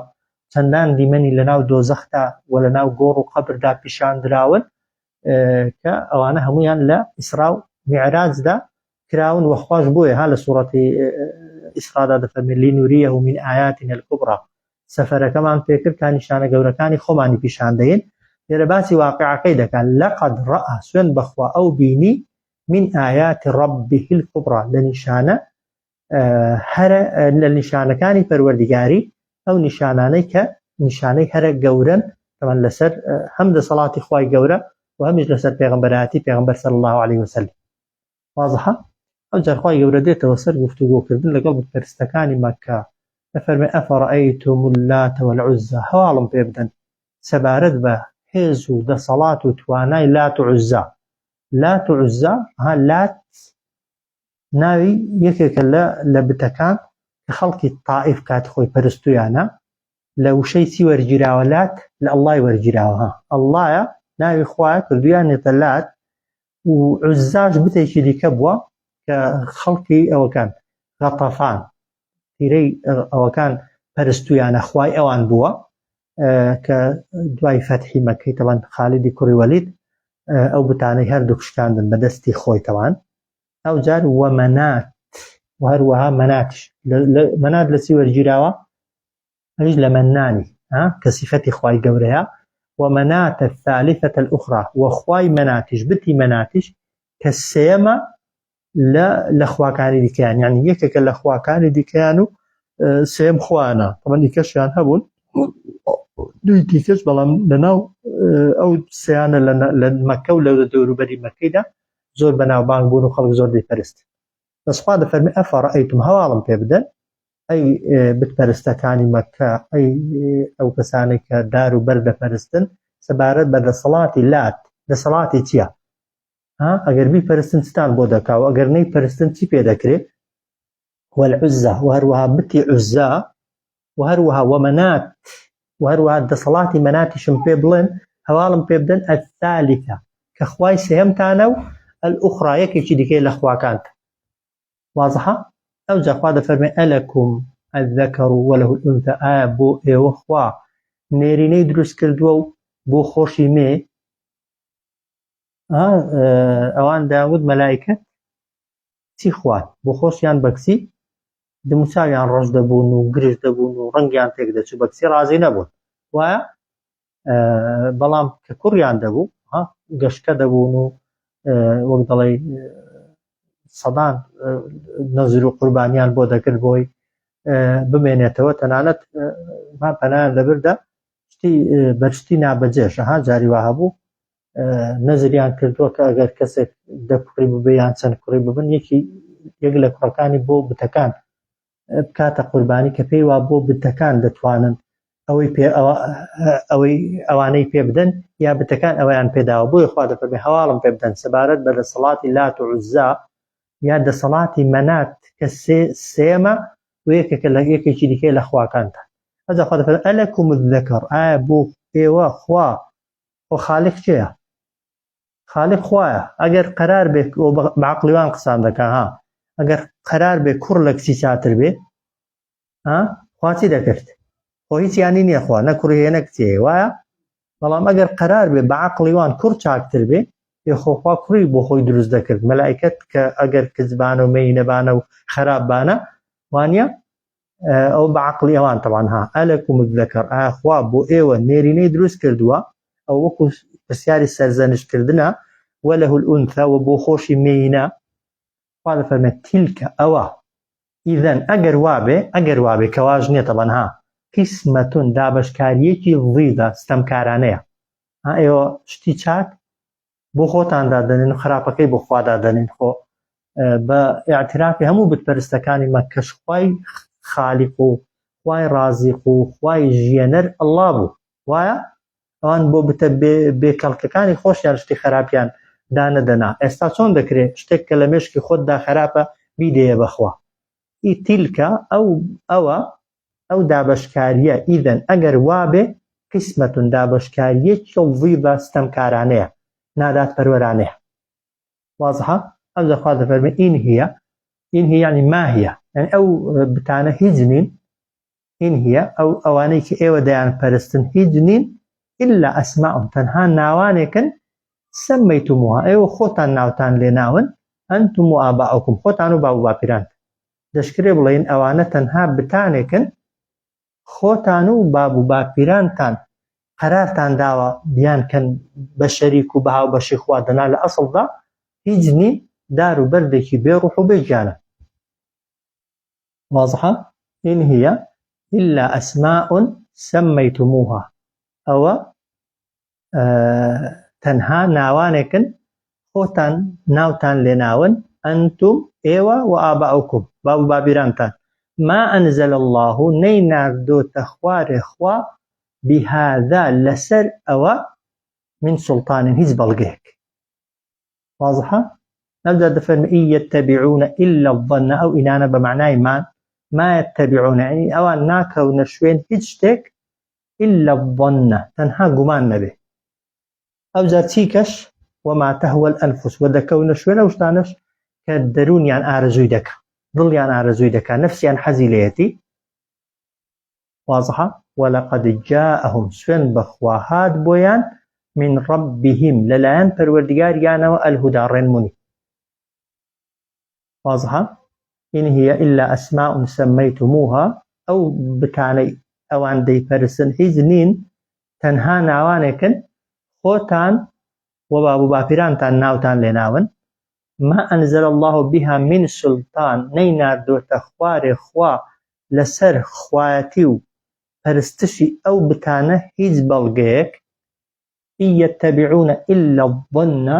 چەندان دیمەنی لەناو دۆزەختا و لەناو گۆڕ و قەبردا پیشاندراون کە ئەوانە هەمویان لە ئیسرا و معراجدا کراون وەخواش بۆیە لە سوورەتی ئیسرادا دەفەرمێت لینوریه من آياتنا الكبرى سەفەرەکەمان پێکرد تا نیشانە گەورەکانی خۆمانی پیشان دەین لێرە باسی واقعەکەی دەکات لەقەد ڕەئا سوێن بەخوا ئەو بینی من آيات ربه الكبرى لە نیشانەکانی پەروەردیگاری ئەو نیشانانەی کە نیشانەی هەرە گەورن تەمان لەسەر هەم دەسەڵاتی خوای گەورە و هەمیش لەسەر پێغەمبەراتی پێغەمبەر صلی الله عليه وسلم واضحە ئەو جار خوای گەورە دێتەوە سەر گفتوگۆکردن لەگەڵ بتپەرستەکانی مەککە دەفەرمێ ئەفەڕەئەیتم اللات والعوزا هەواڵم پێ بدەن سەبارەت بە هێز و دەسەڵات و توانای لات و عوزا لات و عوزا لات ناوی یەکێکە لە بتەکان کە خەڵکی تائیف کاتی خۆی پەرستویانە لە وشەی چی وەرگیراوە لات لە ئەڵڵای وەرگیراوە ئەڵڵایە ناوی خوایە کردویانێتە لات و عوزاش بتێکی دیکە بووە کە خەڵکی ئەوەکان غەتەفان تیرەی ئەوەکان پەرستویانە خوای ئەوان بووە کە دوای فەتحی مەککەی تەوان خالیدی کوڕی وەلید ئەو بتانەی هەردوو شکاندن بە دەستی خۆی تەوان ئەو جار وەمەنات و هەروەها مەناتش مەنات لە چی وەرگیراوە هەریش لە مەنانی کە سیفەتی خوای گەورەیە ومناة الثالثة الأخرى وخواي مناتش بتي مناتش كالسيما لا خواكاني دي كان يعني يكك لخواكاني دي كانوا سيم خوانا طبعا يكشان هبون دوی دیکەش بەڵام لەناو ئەو سیانە لە مەککە و لەو دەور و بەری مەککەیدا زۆر بەناوبانگ بوون و خەڵک زۆر دەیپەرست بەس خوا دەفەرمێ ئەفەڕەئەیتم هەواڵم پێ بدەن ئەی بتپەرستەکانی مەککە ئەی ئەو کەسانی کە دار و بەر دەپەرستن سەبارەت بە دەسەڵاتی لات دەسەڵاتی چییە ئەگەر بیپەرستن چتان بۆ دەکاو ئەگەر نەیپەرستن چی پێ دەکرێت والعوزا و هەروەها بتی عوزا و هەروەها ومەنات و هەروەها دەسەڵاتی مەناتیشم پێ بڵێن هەواڵم پێ بدەن الثالثة کە خوای سێهەمتانە و الأخرى یەکێکی دیکەی لە خواکانتە. واضحە؟ ئەوجا خوا دەفەرمێ ئەلەکم الذەکەر وەلەه الأنثى بۆ ئێوە خوا نێرینەی دروست کردووە و بۆ خۆشی مێ ئەوان داود مەلایکەت چی خوات بۆ خۆشیان بەکسی دموچاویان ڕۆژ دەبوون و گرژ دەبوون و ڕەنگیان تێک دەچوو بەکسی ڕازی نەبوون وایە بەڵام کە کوڕیان دەبوو گەشتکە دەبوون و وەک دەڵێ سەدان نەزر و قوربانیان بۆ دەکرد بۆی بمێنێتەوە تەنانەت پەنایان لەبردا بەرشتی نابەجێش جاری وا هەبوو نەزریان کردووە کە ئەگەر کەسێک دە کوڕی ببێ یان چەند کوڕی ببن یەک لە کوڕەکانی بۆ بتەکان بکاتە قوربانی کە پێی وا بۆ بتەکان دەتوانن ئەوانەی پێ بدەن یا بتەکان ئەویان پێداوە بۆی خوا دەفەرمێ هەواڵم پێ بدەن سەبارەت بە دەسەڵاتی لات و عوزا یا دەسەڵاتی مەنات کە سێمە و یەکێکە لە یەکێکی دیکەی لە خواکانتە. ئەجا خوا دەفەرمێ ئەلەکم الذەکەر بۆ ئێوە خوا خۆ خالق چێیە؟ خالق خوایە. ئەگەر قەرار بێ بەعەقڵیوان قسان دەکا ئەگەر قەرار بێ کوڕ لە کچی چاتر بێ خوا چی دەکرد؟ خۆ هیچ یانی نییە خوا نە کوڕی هەیە نە کچی هەیە وایە؟ بەڵام ئەگەر قەرار بێ بەعەقڵیوان کوڕ چاکتر بێ خۆخوا کوڕی بۆ خۆی دروست دەکرد مەلایکەت کە ئەگەر کچبانە و مەینەبانە و خراپبانە وانە ئەو بەعەقڵی ئەوان تەوان ئەلەکم الذەکەر خوا بۆ ئێوە نێرینەی دروست کردووە ئەو وەکو پرسیاری سەرزەنشکردنە وەلەه الأنثى و بۆ خۆشی مێینە خوا دەفەرمێت تیلکە ئەوە ئیذەن ئەگەر وابێ کە واژ نییە تەبەن قیسمەتون دابەشکاریەکی ضیدە ستەمکارانەیە ئێوە شتی چاک بۆ خۆتان دادەنێن و خراپەکەی بۆ خوا دادەنێن خۆ بە ئیعترافی هەموو بتپەرستەکانی مەکەش خوای خالیق و خوای رازیق و خوای ژیەنەر ئەڵڵا بوو وایە ئەوان بۆ بتە بێکەڵکەکانی خۆشیان شتی خراپیان دانەدەنا ئێستا چۆن دەکرێت شتێک کە لە مێشکی خۆتدا خراپە بیدەیە بەخوا تیلکە ئەو دابەشکاریە ئیدەن ئەگەر وابێ قیسمەتون دابەشکاریەکی ضیدە ستەمکارانەیە نادات پەروەرانەیە. واضحە؟ ئەو دەخوا دەفەرمێ ئین هیە یعنی ما هیە یعنی ئەو بتانە هیچ نین ئین هیە ئەوانەی کە ئێوە دەیان پەرستن هیچ نین ئیلا ئەسماء تەنها ناوانێکن سەمەیتموها ئێوە خۆتان ناوتان لێ ناون ئەنتم و ئاباؤکم خۆتان و باو باپیران دەشکرێ بڵێن ئەوانە تەنها بتانێکن خۆتان و باب و باپیرانتان قەرارتان داوە بیانکەن بە شەریک و بەهاو بەشی خوا دەنا لە ئەسڵدا هیچ نین دار و بەردێکی بێڕوح و بێگیانە. واضحە؟ ئین هیە ئیلا ئەسماء سەمەیتموها ئەوە تەنها ناوانێکن خۆتان ناوتان لێ ناون ئەنتم ئێوە و ئاباؤکم باب و باپیرانتان ما ئەنزەل الله نەیناردۆتە خوارێ خوا بهذا لەسەر ئەوە من سوڵتانین هیچ بەڵگەیەک. واضحە؟ نەبدا دەفەرمێ ئین یەتەبیعونە ئیلا الظەنە ئەو ئینانە بە معنای ما یەتەبیعونە یعنی ئەوان ناکەونە شوێن هیچ شتێک ئیلا الظەنە تەنها گومان نەبێ ئەوجا چیکەش وما تهوى الأنفس ودەکەونە شوێن ئەو شتانەش کە دەرونیان ئارەزووی دەکا دڵیان ئارەزووی دەکا نەفسیان حەزی لێتی. واضحە؟ ولقد جاءهم سوێن بەخوا هات بۆیان من ربهم لەلایەن پەروەردگاریانەوە الهدى ڕێنمونی. واضحە؟ إن هي إلا أسماء سميتموها أو بتاني أوان دي پەرستن هیچ نین تەنها ناوانێکن خۆتان و باب و باپیرانتان ناوتان لێ ناون ما أنزل الله بها من سلطان نەیناردۆتە خوارێ خوا لەسەر خوایەتی و پەرستشی ئەو بتانە هیچ بەڵگەیەک ئین یەتەبیعونە ئیلا الظەنە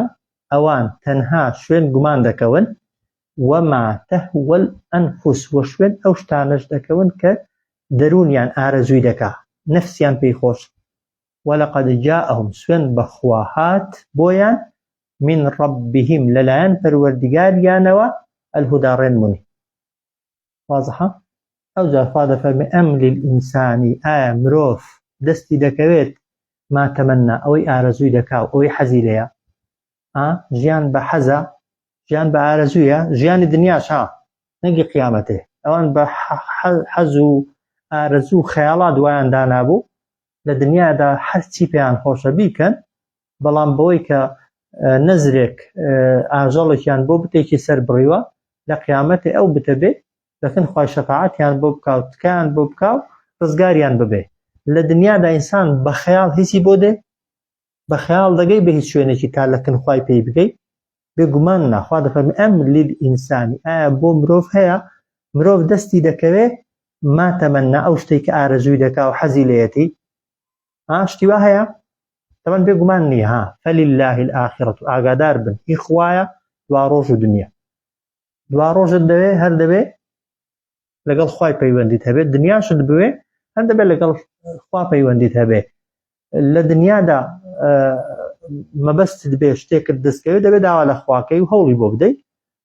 ئەوان تەنها شوێن گومان دەکەون وما تهوى الأنفس و شوێن ئەو شتانەش دەکەون کە دەرونیان ئارەزووی دەکا نەفسیان پێی خۆش. ولقد جاءهم سوێن بەخوا هات بۆیان من ربهم لەلایەن پەروەردگاریانەوە الهدى ڕێنمونی. واضحە؟ ئەوجا خوا دەفەرمێ ئەم للئینسانی ئایا مرۆڤ دەستی دەکەوێت ما تەمەنا ئەوەی ئارەزووی دەکاو ئەوەی حەزی لێیە ژیان بە حەزە ژیان بە ئارەزوویە ژیانی دنیاش نەگی قیامەتێ ئەوان بە حەز و ئارەزوو خەیاڵات دوایان دانابوو لە دنیادا هەرچی پێیان خۆشە بیکەن بەڵام بەوەی کە نەزرێک ئاژەڵێکیان بۆ بتێکی سەر بڕیوە لە قیامەتێ ئەو بتە بێ دەکەن خوای شەفاعەتیان بۆ بکاو تکایان بۆ بکاو ڕزگاریان ببێ لە دنیادا ئینسان بە خەیاڵ هیچی بۆ دێ بە خەیاڵ دەگەی بە هیچ شوێنێکی تا لەکن خوای پێی بگەی بێگومان ناخوا دەفەرمێ ئەم لیلئینسانی ئایا بۆ مرۆڤ هەیە مرۆڤ دەستی دەکەوێ ما تەمەنا ئەو شتێک کە ئارەزووی دەکا و حەزی لێیەتی شتی وا هەیە تەمەن بێگومان نییە فەلله الآخرة ئاگادار بن هی خوایە دوا ڕۆژ و دنیا دوا ڕۆژت دەوێ هەر دەبێ لەگەڵ خوای پەیوەندیت هەبێت دنیاشت بوێ هەر دەبێت لەگەڵ خوا پەیوەندیت هەبێ لە دنیادا مەبەستت بێ شتێکت دەستکەوێت دەبێت داوا لە خواکەی و هەوڵی بۆ بدەیت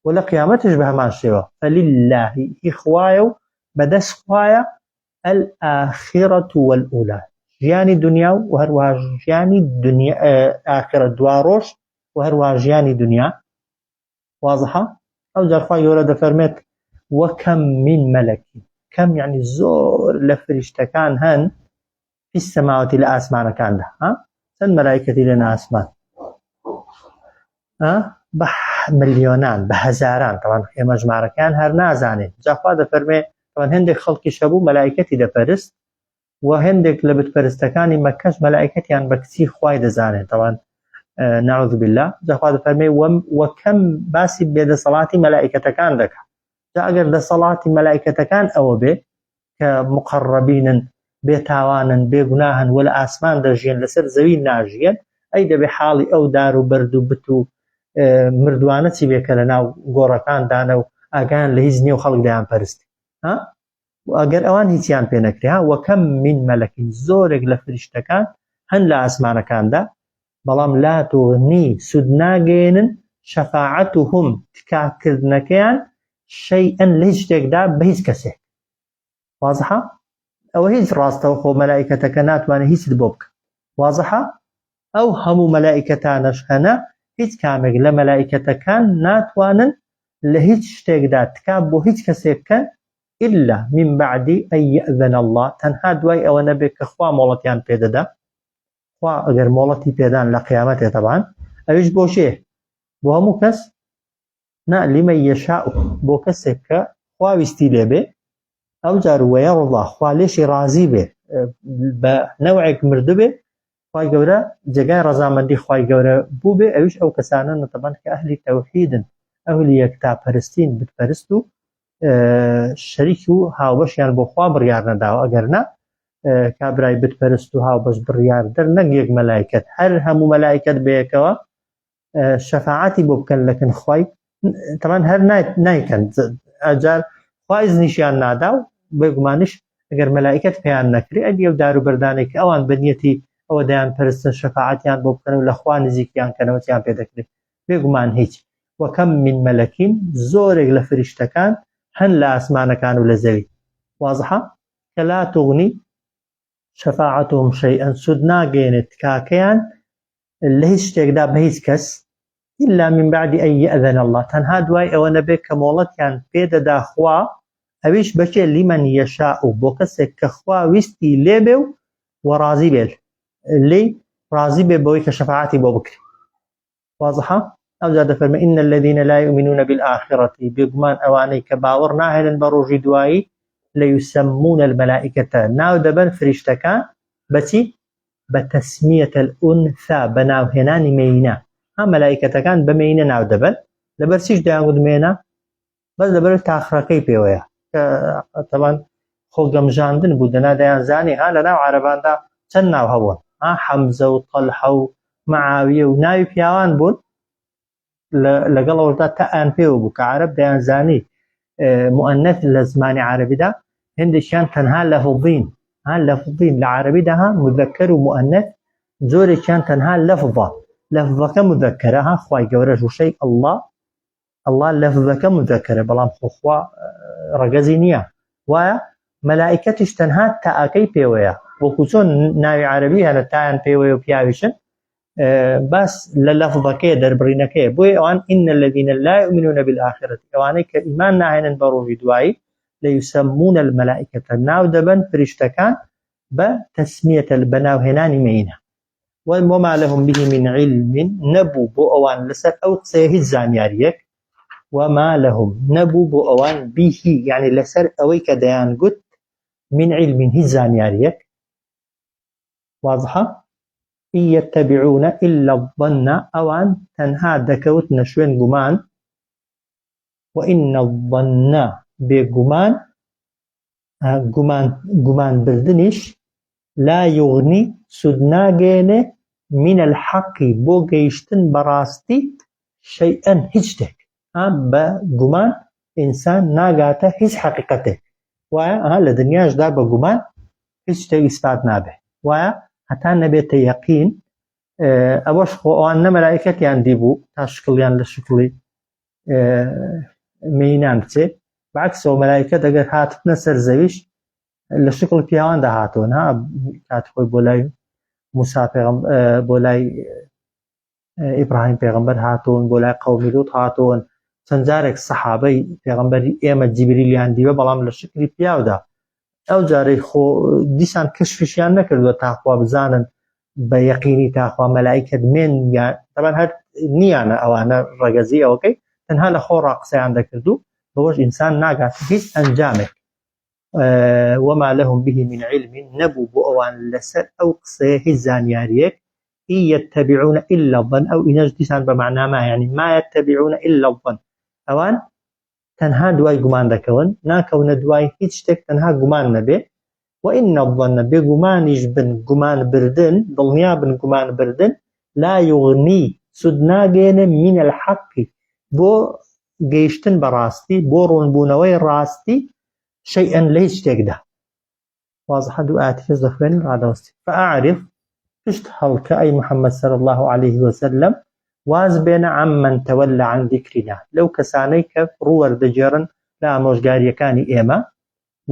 و لە قیامەتش بە هەمان شێوە فەلله هی خوایە و بەدەست خوایە الآخرة والأولى ژیانی دنیا و هەروەها ژیانی ئاخرەت دوا ڕۆژ و هەروەها ژیانی دنیا واضحە ئەو جار خوای گەورە دەفەرمێت وەکەم من مەلەکی کەم یعنی زۆر لە فریشتەکان هەن فی السەماوەتی لە ئاسمانەکاندا چەند مەلایکەتی لەنە ئاسمان بە ملیۆنان بە هەزاران تەوان ئێمە ژمارەکان هەر نازانێت جا خوا دەفەرمێ تەوان هێندێک خەڵکیش هەبوو مەلایکەتی دەپەرست و هێندێک لە بتپەرستەکانی مەکەش مەلایکەتیان بە کچی خوای دەزانێت تەوان نەعوذ بالله جا خوا دەفەرمێ وەکەم باسی بێدەسەڵاتی مەلایکەتەکان دەکات جا ئەگەر دەسەڵاتی مەلایکەتەکان ئەوە بێ کە مقەڕەبینن بێتاوانن بێگوناهن و لە ئاسمان دەژیان لەسەر زەوی ناژیان ئەی دەبێ حاڵی ئەو دار و بەرد و بت و مردوانە چی بێکە لە ناو گۆڕەکاندانە و ئاگیان لە هیچ نییە و خەڵک دەیان پەرستی ئەگەر ئەوان هیچیان پێ نەکرێ وەکەم من مەلەکین زۆرێک لە فریشتەکان هەن لە ئاسمانەکاندا بەڵام لا تغنی سود ناگەێنن شەفاعەتهم تکاکردنەکەیان شەیئەن لە هیچ شتێکدا بە هیچ کەسێک واضحە ئەوە هیچ ڕاستەوە خۆ مەلایکەتەکە ناتوانێت هیچت بۆ بکە واضحە ئەو هەموو مەلایکەتانەش هەنە هیچ کامێک لە مەلایکەتەکان ناتوانن لە هیچ شتێکدا تکا بۆ هیچ کەسێک بکەن إلا من بعد أن يأذن الله تنها دوای ئەوە نەبێت کە خوا مۆڵەتیان پێدەدا خوا ئەگەر مۆڵەتی پێدان لە قیامەتێ طبعا ئەویش بۆ شێ بۆ هەموو کەس نا لمن يشاء بۆ کەسێک کە خوا ویستی لێبێ ئەو جار وەیەڕڵا خوا لێشی ڕازی بێ بە نەوعێک مردبێ خوای گەورە جێگای ڕەزامەندی خوای گەورە بوو بێ ئەویش ئەو کەسانن طبعا کە ئەهلی تەوحیدن ئەهلی یەکتاپەرستین بتپەرست و شەریک و هاوبەشیان بۆ خوا بڕیار نەداوە ئەگەر نا کابرای بتپەرست و هاوبەش بڕیار دەر نەک یەک مەلایکەت هەر هەموو مەلایکەت بەیەکەوە شەفاعەتی بۆ بکەن لەکن خوای طبعا هەر نایکەن ئەجار خوا ئیزنیشیان نادا و بێگومانیش ئەگەر مەلایکەت پێیان نەکرێ ئەدی ئەو دار و بەردانێک کە ئەوان بەنیەتی ئەوە دەیان پەرستن شەفاعەتیان بۆ بکەن و لە خوا نزیکیان کەنەوە چیان پێ دەکرێت بێگومان هیچ وەکەم من مەلەکین زۆرێک لە فریشتەکان هەن لە ئاسمانەکان و لە زەوی واضحە کە لا تغنی شەفاعەتهم شەیئەن سود ناگەێنێت کاکەیان لە هیچ شتێکدا بە هیچ کەس إلا من بعد أن يأذن الله تەنها دوای ئەوە نەبێت کە مۆڵەتیان پێدەدا خوا ئەویش بەچێ لمن يشاء بۆ کەسێک کە خوا ویستی لێبێ و ڕازی بێت لێ ڕازی بێ بەوەی کە شەفاعەتی بۆ بکرێ واضحە ئەو جا دەفەرمێ إن الذين لا يؤمنون بالآخرة بێگومان ئەوانەی کە باوەڕ ناهێنن بە ڕۆژی دوایی ليسمون الملائكة ناو دەبەن فریشتەکان بەچی بە تەسمیەة الأنثى بە ناوهێنانی مێینە مەلایکەتەکان بە مێینە ناو دەبەن لەبەر چیش دەیانگوت بەس لەبەر تاخرەکەی پێوەیە کە تەوان خۆگەمژاندن بوو دەنا دەیانزانی لە ناو عەرەباندا چەند ناو هەبوون حەمزە و تەڵحە و مەعاویە و ناوی پیاوان بوون لەگەڵەوەدا تەئان پێوە بوو کە عەرەب دەیانزانی مؤنەث لە زمانی عەرەبیدا هێندێکیان تەنها لەفظین لە عەرەبیدا مذەکەر و مؤنەث زۆرێکیان تەنها لەفظەکە مذەکەرە خوای گەورەش وشەی ئەڵڵا لەفظەکە مذەکەرە بەڵام خۆخوا ڕەگەزی نییە وایە مەلائکەتیش تەنها تەئەکەی پێوەیە وەکو چۆن ناوی عەرەبی هەنە تایان پێوەیە و پیاویشن باس لە لەفظەکەیە دەربڕینەکەیە بۆیە ئەوان ئین الذین لا یؤمنون بالآخرة ئەوانەی کە ئیمان ناهێنن بە ڕۆژی دوایی لەیسەممون المەلائکەتە ناو دەبەن فریشتەکان بە تەسمیەتە بەناوهێنانی مەینە وما لهم به من علم نبوو بۆ ئەوان لەسەر ئەو قسەیە هیچ زانیاریەک وما لهم نبوو بۆ ئەوان بیهی یعنی لەسەر ئەوەی کە دەیان گوت من علم هیچ زانیاریەک واضحە إن يتبعون إلا الظن أوان تنها دكوت نشوين قمان وإن الظن بقمان قمان بردنش لا يغني سدناغين من الحق بوغيشتن براستي شيئا هجتك بقمان إنسان ناقاته هج حقيقته وها لدنياش دا بقمان هجتك إثبات نابه وها حتى نبيت يقين ئەوەش خۆ ئەوان نە مەلایکەتیان دیبوو تا شکڵیان لە شکڵی مینان بچێت بەعکسەوە مەلایکەت ئەگەر هاتنە سەر زەویش لە شکڵ پیاوان داهاتۆن ها کات خۆی بۆ لای موسا بۆ لای ئیبراهیم پێغەمبەر هاتۆن بۆ لای قەومی لوط هاتۆن چەند جارێک سەحابەی پێغەمبەری ئێمە جیبریلیان دیوە بەڵام لە شکلی پیاودا ئەو جارەی خۆ دیسان کەشفیشیان نەکردووە تاخوا بزانن بە یەقینی تاخوا مەلایکەت من یا طبعا هەر نیانە ئەوانە ڕەگەزی ئەوەکەی تەنها لە خۆڕا قسەیان دەکردو بەوەش ئینسان ناگات هیچ ئەنجامێک وما لهم به من علم نبوو بۆ ئەوان لەسەر ئەو قسەیە هیچ زانیاریەک إن يتبعون إلا الظن أو إنج دیسان بەمعنى ما يعني ما يتبعون إلا الظن ئەوان تەنها دوای گومان دەکەون ناکەونە دوای هیچ شتێک تەنها گومان نەبێ وإن الظن بگومانیش بن گومان بردن دڵنیا بن گومان بردن لا يغني سودناگێنە من الحق بۆ گەیشتن بەڕاستی بۆ ڕوونبوونەوەی ڕاستی شيئا لە هیچ شتێکدا واضحە دوو ئاەتیش دەخوێنین ڕادەوەستی فأعرف پشت هەڵکە ئەی محەممەد صلى الله عليه وسلم واز بێنە عمن تولى عن ذكرنا لەو کەسانەی کە ڕووەردەجێڕن لە ئامۆژگاریەکانی ئێمە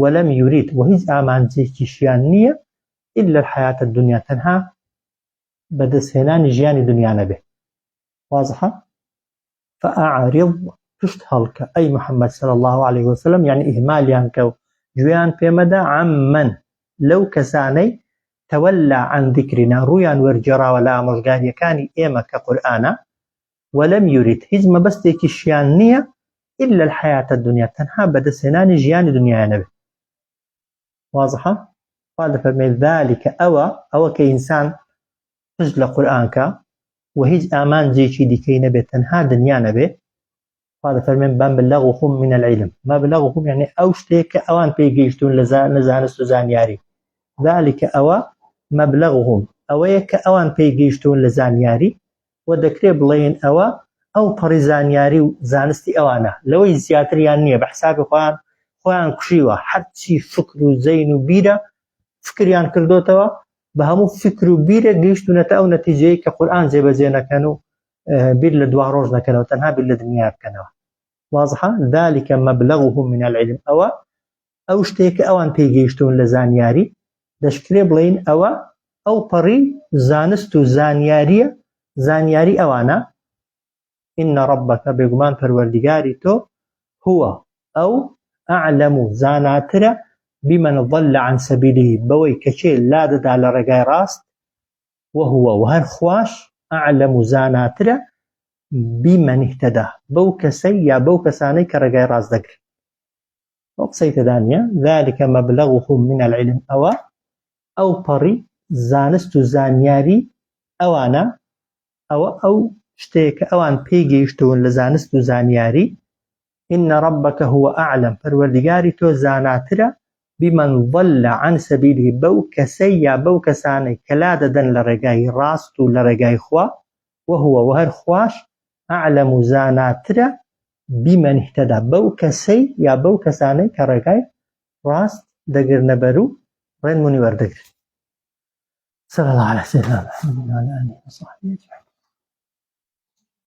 ولم يريد وهيز ئامانجێکیشیان نییە إلا الحياة الدنيا تەنها بەدەستهێنانی ژیانی دنیا نەبێ واضحە فأعرض پشت هەڵکە ئەی محەممەد صلى الله عليه وسلم يعني ئیهمالیان کە و گوێیان پێمەدا عمن لەو کەسانەی تولى عن ذكرنا ڕوویان وەرجێڕاوە لە ئامۆژگاریەکانی ئێمە کە قورئانە ولم يريد هیچ مەبەستێکیشیان نییە إلا الحياة الدنيا تەنها بەدەستهێنانی ژیانی دنیا نەبێ واضحة قال فرمي ذلك أو كإنسان پشت لە قورئانکە و هیچ ئامانجێکی دیکەی نەبێت تەنها دنیا نەبێ قال فرمي مبلغهم من العلم مبلغهم يعني أو شتێک کە ئەوان پێیگەیشتون لە زانست و زانیاری ذلك مبلغهم ئەوەیە کە ئەوان پێیگەیشتون لە زانیاری و دەکرێ بڵێن ئەو پەڕی زانیاری و زانستی ئەوانە لەوەی زیاتریان نییە بە حسابی خۆیان کوشیوە هەرچی فکر و زەین و بیرە فکریان کردوتەوە بە هەموو فکر و بیرە گەیشتونەتە ئەو نەتیجەیە کە قورئان جێبەجێ نەکەن و بیر لە دوا ڕۆژ نەکەنەوە تەنها بیر لە دنیا بکەنەوە واضحە ذلك مبلغهم من العلم ئەو شتێک کە ئەوان پێیگەیشتون لە زانیاری دەشکرێ بڵێن ئەو پەڕی زانست و زانیاری ئەوانە إن ربك بگومان پەروەردگاری تۆ هو أو أعلم زاناترە بمن ضل عن سبيله بوي كشي لا ددا لرقاي راست وهو وهر خواش أعلم زاناترة بمن اهتدى بو كسي يا بو كساني كرقاي راست ذكر وقصيت دانيا ذلك مبلغهم من العلم أو بري زانست زانياري أوانا أو شتيك أوان بيجيشتون لزانست زانياري إن ربك هو أعلم فالوردقاري تو زاناترة بمن ضل عن سبيله بو كسيا بو كساني كلادة لرقاي راست لرقاي خوا وهو وهر خواش أعلم زاناترة بمن اهتدى بو كسي يا بو كساني كرقاي راست دقر نبرو رين مني وردقر صلى الله على سيدنا محمد وعلى آله وصحبه أجمعين.